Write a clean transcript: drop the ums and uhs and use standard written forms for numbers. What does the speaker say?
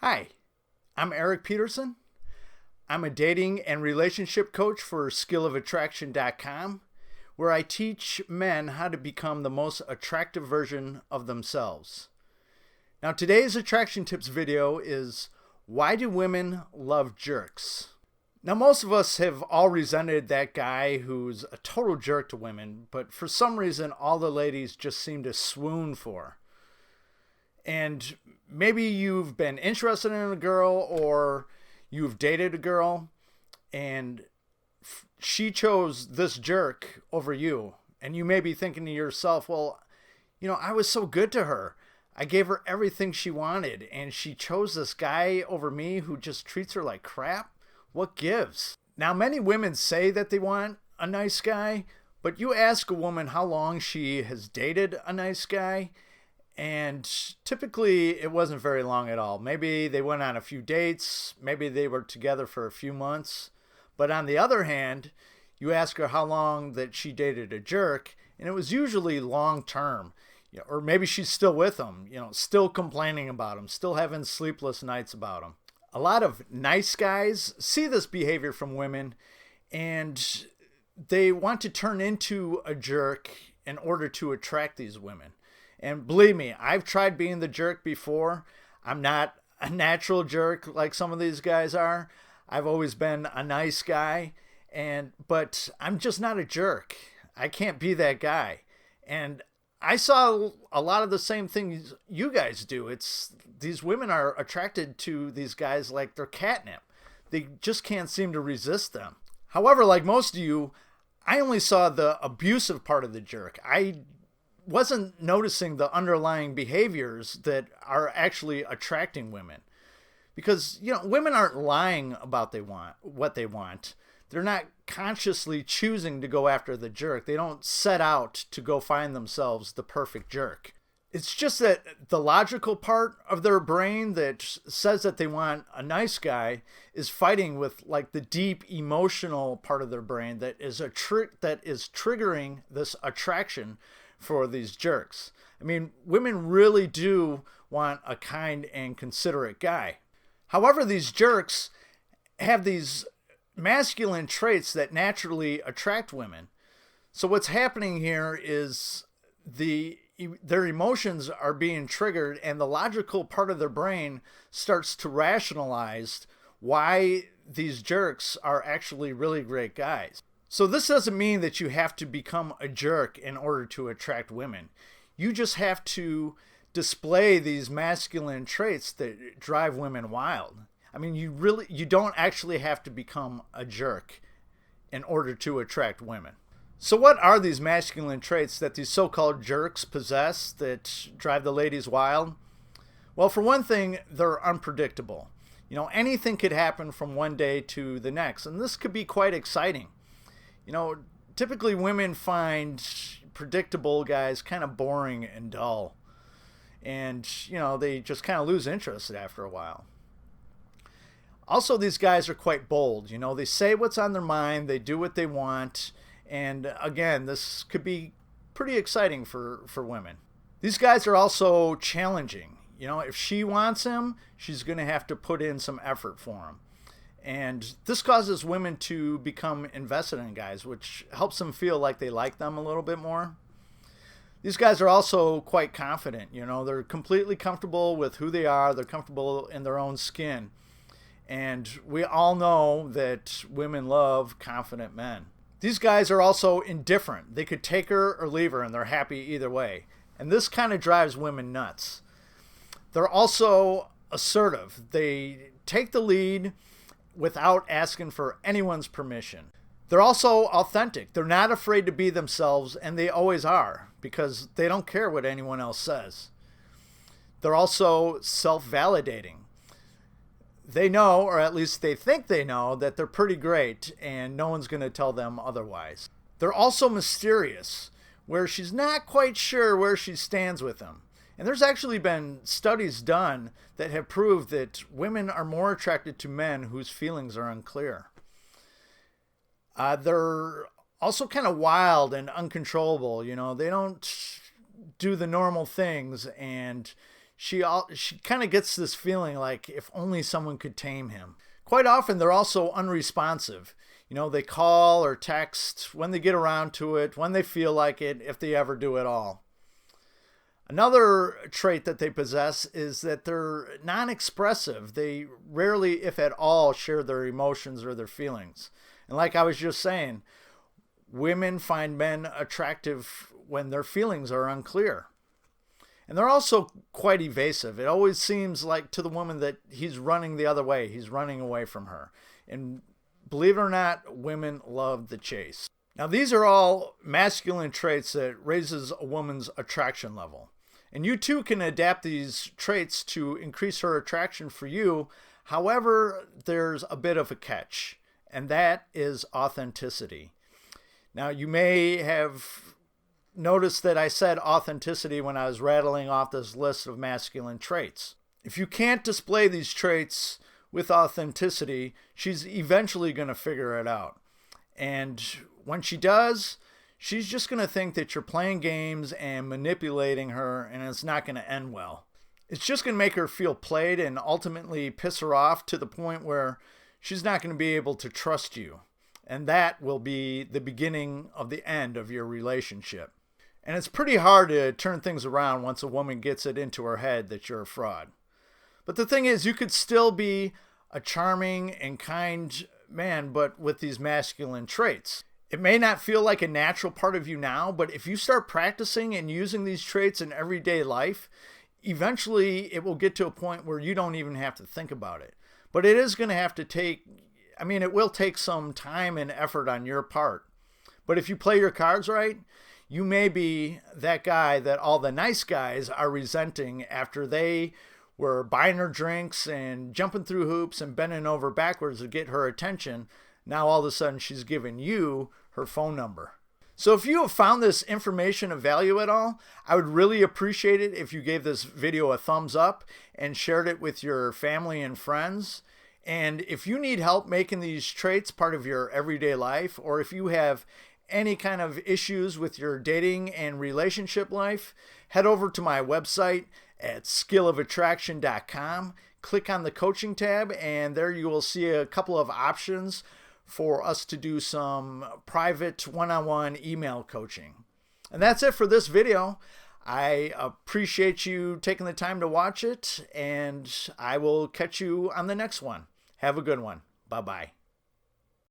Hi, I'm Erik Peterson. I'm a dating and relationship coach for skillofattraction.com, where I teach men how to become the most attractive version of themselves. Now, today's attraction tips video is why do women love jerks? Now, most of us have all resented that guy who's a total jerk to women, but for some reason, all the ladies just seem to swoon for. And maybe you've been interested in a girl or you've dated a girl and she chose this jerk over you. And you may be thinking to yourself, well, I was so good to her. I gave her everything she wanted and she chose this guy over me who just treats her like crap. What gives? Now, many women say that they want a nice guy, but you ask a woman how long she has dated a nice guy, and typically it wasn't very long at all. Maybe they went on a few dates. Maybe they were together for a few months. But on the other hand, you ask her how long that she dated a jerk, and it was usually long term. Or maybe she's still with him, still complaining about him, still having sleepless nights about him. A lot of nice guys see this behavior from women, and they want to turn into a jerk in order to attract these women. And believe me, I've tried being the jerk before. I'm not a natural jerk like some of these guys are. I've always been a nice guy, but I'm just not a jerk. I can't be that guy. And I saw a lot of the same things you guys do. It's these women are attracted to these guys like they're catnip. They just can't seem to resist them. However, like most of you, I only saw the abusive part of the jerk. I wasn't noticing the underlying behaviors that are actually attracting women. Because, women aren't lying about what they want. They're not consciously choosing to go after the jerk. They don't set out to go find themselves the perfect jerk. It's just that the logical part of their brain that says that they want a nice guy is fighting with like the deep emotional part of their brain that is triggering this attraction for these jerks. I mean, women really do want a kind and considerate guy. However, these jerks have these masculine traits that naturally attract women. So what's happening here is their emotions are being triggered and the logical part of their brain starts to rationalize why these jerks are actually really great guys. So this doesn't mean that you have to become a jerk in order to attract women. You just have to display these masculine traits that drive women wild. I mean, you don't actually have to become a jerk in order to attract women. So what are these masculine traits that these so-called jerks possess that drive the ladies wild? Well, for one thing, they're unpredictable. Anything could happen from one day to the next, and this could be quite exciting. Typically women find predictable guys kind of boring and dull. And, they just kind of lose interest after a while. Also, these guys are quite bold. They say what's on their mind. They do what they want. And again, this could be pretty exciting for women. These guys are also challenging. If she wants him, she's going to have to put in some effort for him. And this causes women to become invested in guys, which helps them feel like they like them a little bit more. These guys are also quite confident. They're completely comfortable with who they are. They're comfortable in their own skin. And we all know that women love confident men. These guys are also indifferent. They could take her or leave her and they're happy either way. And this kind of drives women nuts. They're also assertive. They take the lead without asking for anyone's permission. They're also authentic. They're not afraid to be themselves, and they always are, because they don't care what anyone else says. They're also self-validating. They know, or at least they think they know, that they're pretty great, and no one's going to tell them otherwise. They're also mysterious, where she's not quite sure where she stands with them. And there's actually been studies done that have proved that women are more attracted to men whose feelings are unclear. They're also kind of wild and uncontrollable. They don't do the normal things, and she kind of gets this feeling like if only someone could tame him. Quite often, they're also unresponsive. They call or text when they get around to it, when they feel like it, if they ever do at all. Another trait that they possess is that they're non-expressive. They rarely, if at all, share their emotions or their feelings. And like I was just saying, women find men attractive when their feelings are unclear. And they're also quite evasive. It always seems like to the woman that he's running the other way. He's running away from her. And believe it or not, women love the chase. Now, these are all masculine traits that raises a woman's attraction level. And you too can adapt these traits to increase her attraction for you. However, there's a bit of a catch, and that is authenticity. Now, you may have noticed that I said authenticity when I was rattling off this list of masculine traits. If you can't display these traits with authenticity, she's eventually going to figure it out. And when she does, she's just going to think that you're playing games and manipulating her, and it's not going to end well. It's just going to make her feel played and ultimately piss her off to the point where she's not going to be able to trust you. And that will be the beginning of the end of your relationship. And it's pretty hard to turn things around once a woman gets it into her head that you're a fraud. But the thing is, you could still be a charming and kind man, but with these masculine traits. It may not feel like a natural part of you now, but if you start practicing and using these traits in everyday life, eventually it will get to a point where you don't even have to think about it. But it is going to have to it will take some time and effort on your part. But if you play your cards right, you may be that guy that all the nice guys are resenting after they were buying her drinks and jumping through hoops and bending over backwards to get her attention. Now all of a sudden she's giving you her phone number. So if you have found this information of value at all, I would really appreciate it if you gave this video a thumbs up and shared it with your family and friends. And if you need help making these traits part of your everyday life, or if you have any kind of issues with your dating and relationship life, head over to my website at skillofattraction.com. Click on the coaching tab, and there you will see a couple of options for us to do some private one-on-one email coaching. And that's it for this video. I appreciate you taking the time to watch it, and I will catch you on the next one. Have a good one. Bye-bye.